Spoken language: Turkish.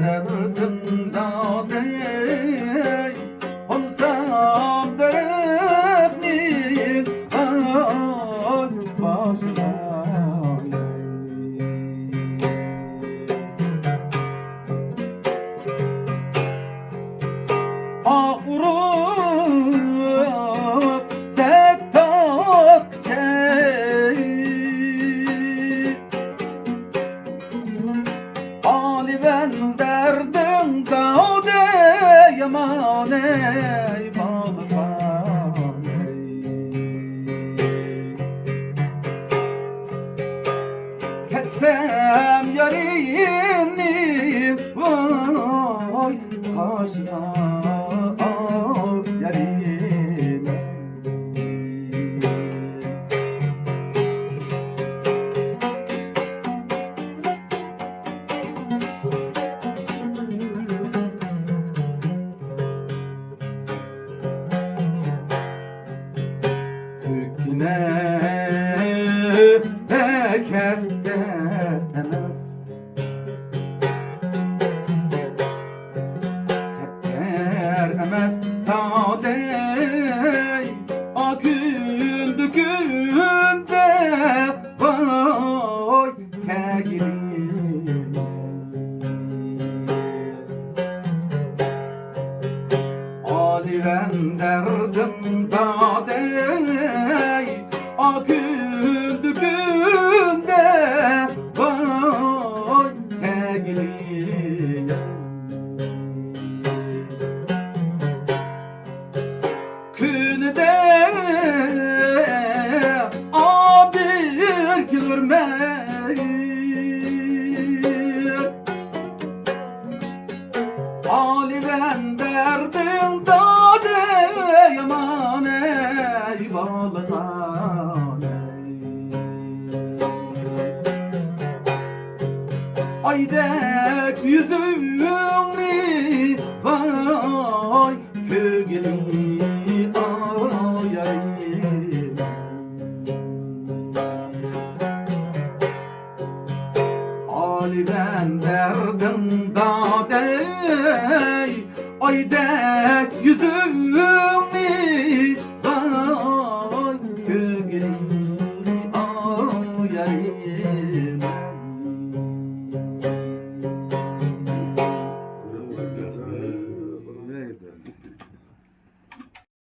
derdinda dey olsam derefnin ay başına vurup tek takçe Ali ben derdim gaude yaman ey balıkan ketsem yarimni vay kaşına yarim Hüküne pekerde demez emez ta dey akündü günde vay kegilim Ali ben derdim da dey akündü günde vay kegilim Künde abir kilirmer Ali ben derdim da dey yaman ey balıkan Aydek yüzünü vay kögeli ayayım Ali ben derdim da dey aydek yüzünü